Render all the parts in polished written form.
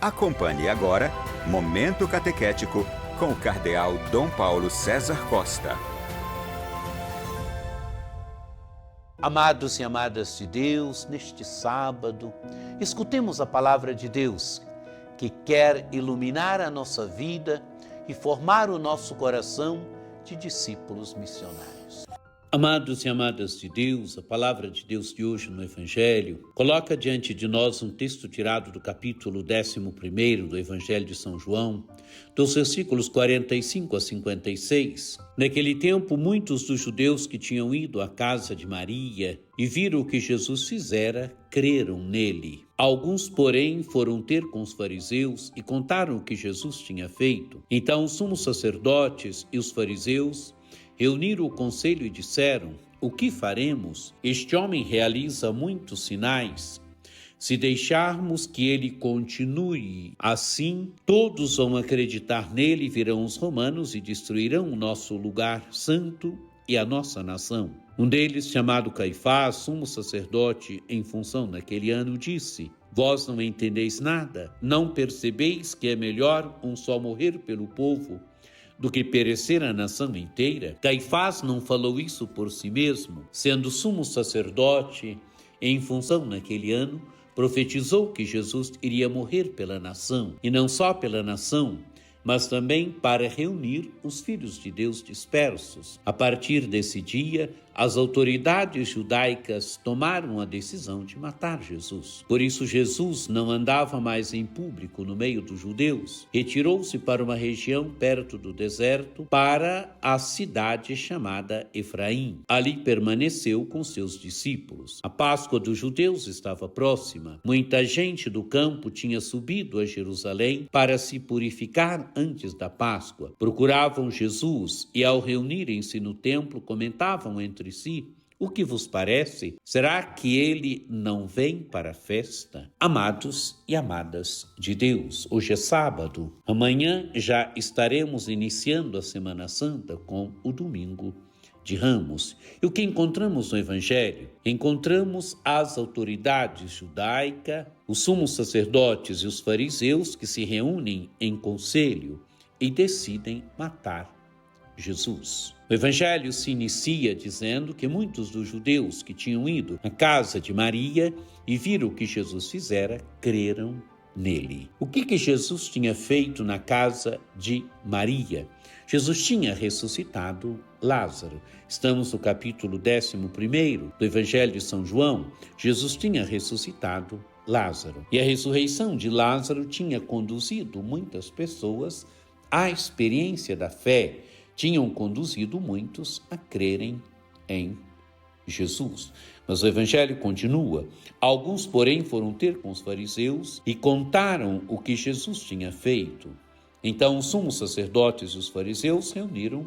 Acompanhe agora Momento Catequético com o Cardeal Dom Paulo César Costa. Amados e amadas de Deus, neste sábado, escutemos a palavra de Deus, que quer iluminar a nossa vida e formar o nosso coração de discípulos missionários. Amados e amadas de Deus, a palavra de Deus de hoje no Evangelho coloca diante de nós um texto tirado do capítulo 11º do Evangelho de São João, dos versículos 45 a 56. Naquele tempo, muitos dos judeus que tinham ido à casa de Maria e viram o que Jesus fizera, creram nele. Alguns, porém, foram ter com os fariseus e contaram o que Jesus tinha feito. Então os sumos sacerdotes e os fariseus reuniram o conselho e disseram: o que faremos? Este homem realiza muitos sinais. Se deixarmos que ele continue assim, todos vão acreditar nele e virão os romanos e destruirão o nosso lugar santo e a nossa nação. Um deles, chamado Caifás, sumo sacerdote em função naquele ano, disse: vós não entendeis nada? Não percebeis que é melhor um só morrer pelo povo do que perecer a nação inteira? Caifás não falou isso por si mesmo, sendo sumo sacerdote em função naquele ano, profetizou que Jesus iria morrer pela nação, e não só pela nação, mas também para reunir os filhos de Deus dispersos. A partir desse dia, as autoridades judaicas tomaram a decisão de matar Jesus. Por isso, Jesus não andava mais em público no meio dos judeus. Retirou-se para uma região perto do deserto, para a cidade chamada Efraim. Ali permaneceu com seus discípulos. A Páscoa dos judeus estava próxima. Muita gente do campo tinha subido a Jerusalém para se purificar antes da Páscoa. Procuravam Jesus e, ao reunirem-se no templo, comentavam entre si: o que vos parece? Será que ele não vem para a festa? Amados e amadas de Deus, hoje é sábado. Amanhã já estaremos iniciando a Semana Santa com o Domingo de Ramos. E o que encontramos no Evangelho? Encontramos as autoridades judaicas, os sumos sacerdotes e os fariseus que se reúnem em conselho e decidem matar Jesus. O Evangelho se inicia dizendo que muitos dos judeus que tinham ido à casa de Maria e viram o que Jesus fizera, creram nele. O que Jesus tinha feito na casa de Maria? Jesus tinha ressuscitado Lázaro. Estamos no capítulo 11º do Evangelho de São João. Jesus tinha ressuscitado Lázaro. E a ressurreição de Lázaro tinha conduzido muitas pessoas à experiência da fé, tinham conduzido muitos a crerem em Jesus. Mas o Evangelho continua. Alguns, porém, foram ter com os fariseus e contaram o que Jesus tinha feito. Então os sumos sacerdotes e os fariseus reuniram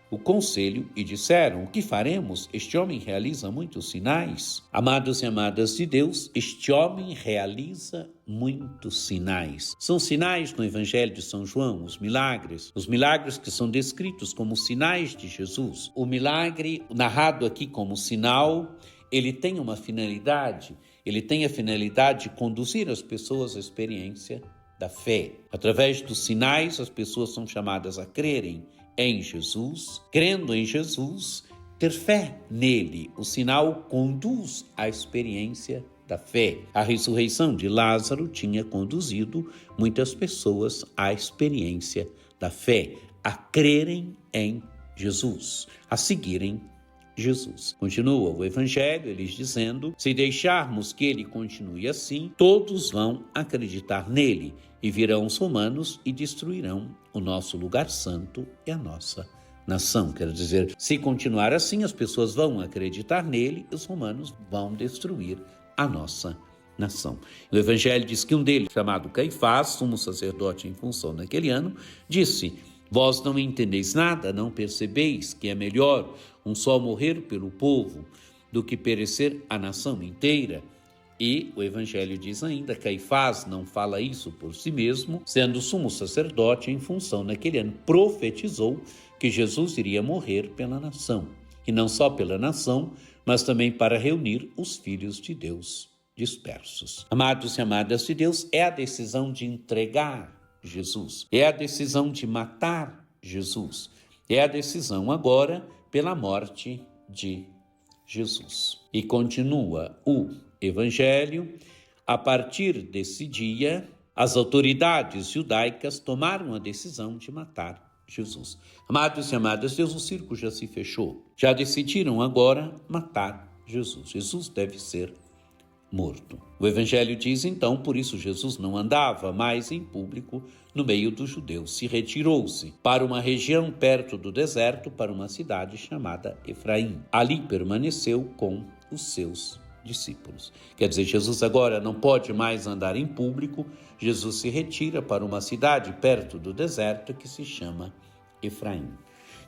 o conselho e disseram: o que faremos? Este homem realiza muitos sinais. Amados e amadas de Deus, este homem realiza muitos sinais. São sinais no Evangelho de São João, os milagres que são descritos como sinais de Jesus. O milagre narrado aqui como sinal, ele tem uma finalidade, ele tem a finalidade de conduzir as pessoas à experiência da fé. Através dos sinais, as pessoas são chamadas a crerem em Jesus, crendo em Jesus, ter fé nele. O sinal conduz à experiência da fé. A ressurreição de Lázaro tinha conduzido muitas pessoas à experiência da fé, a crerem em Jesus, a seguirem Jesus. Continua o Evangelho, eles dizendo: se deixarmos que ele continue assim, todos vão acreditar nele e virão os romanos e destruirão o nosso lugar santo e a nossa nação. Quer dizer, se continuar assim, as pessoas vão acreditar nele e os romanos vão destruir a nossa nação. O Evangelho diz que um deles, chamado Caifás, sumo sacerdote em função naquele ano, disse: vós não entendeis nada, não percebeis que é melhor um só morrer pelo povo do que perecer a nação inteira? E o Evangelho diz ainda: Caifás não fala isso por si mesmo, sendo sumo sacerdote em função naquele ano, profetizou que Jesus iria morrer pela nação. E não só pela nação, mas também para reunir os filhos de Deus dispersos. Amados e amadas de Deus, é a decisão de entregar Jesus, é a decisão de matar Jesus, é a decisão agora pela morte de Jesus. E continua o Evangelho: a partir desse dia, as autoridades judaicas tomaram a decisão de matar Jesus. Amados e amadas de Deus, o circo já se fechou. Já decidiram agora matar Jesus. Jesus deve ser morto. O Evangelho diz então, por isso Jesus não andava mais em público no meio dos judeus. Se retirou-se para uma região perto do deserto, para uma cidade chamada Efraim. Ali permaneceu com os seus discípulos. Quer dizer, Jesus agora não pode mais andar em público. Jesus se retira para uma cidade perto do deserto que se chama Efraim.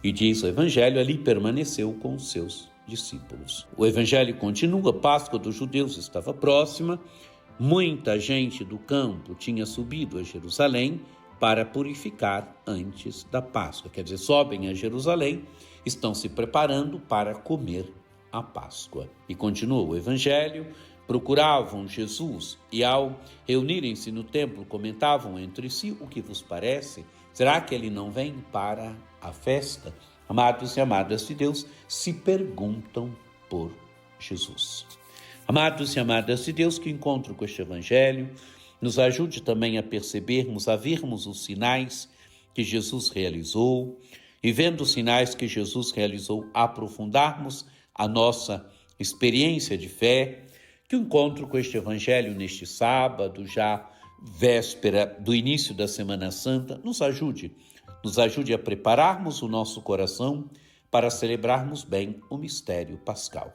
E diz o Evangelho, ali permaneceu com os seus discípulos. O Evangelho continua, a Páscoa dos judeus estava próxima, muita gente do campo tinha subido a Jerusalém para purificar antes da Páscoa. Quer dizer, sobem a Jerusalém, estão se preparando para comer a Páscoa. E continua o Evangelho, procuravam Jesus e ao reunirem-se no templo comentavam entre si: o que vos parece? Será que ele não vem para a festa? Amados e amadas de Deus, se perguntam por Jesus. Amados e amadas de Deus, que o encontro com este Evangelho nos ajude também a percebermos, a vermos os sinais que Jesus realizou e, vendo os sinais que Jesus realizou, aprofundarmos a nossa experiência de fé. Que o encontro com este Evangelho neste sábado, já véspera do início da Semana Santa, nos ajude a prepararmos o nosso coração para celebrarmos bem o mistério pascal.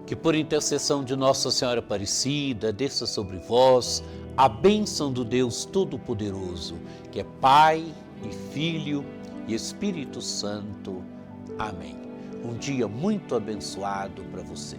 Que por intercessão de Nossa Senhora Aparecida, desça sobre vós a bênção do Deus Todo-Poderoso, que é Pai e Filho e Espírito Santo. Amém. Um dia muito abençoado para você.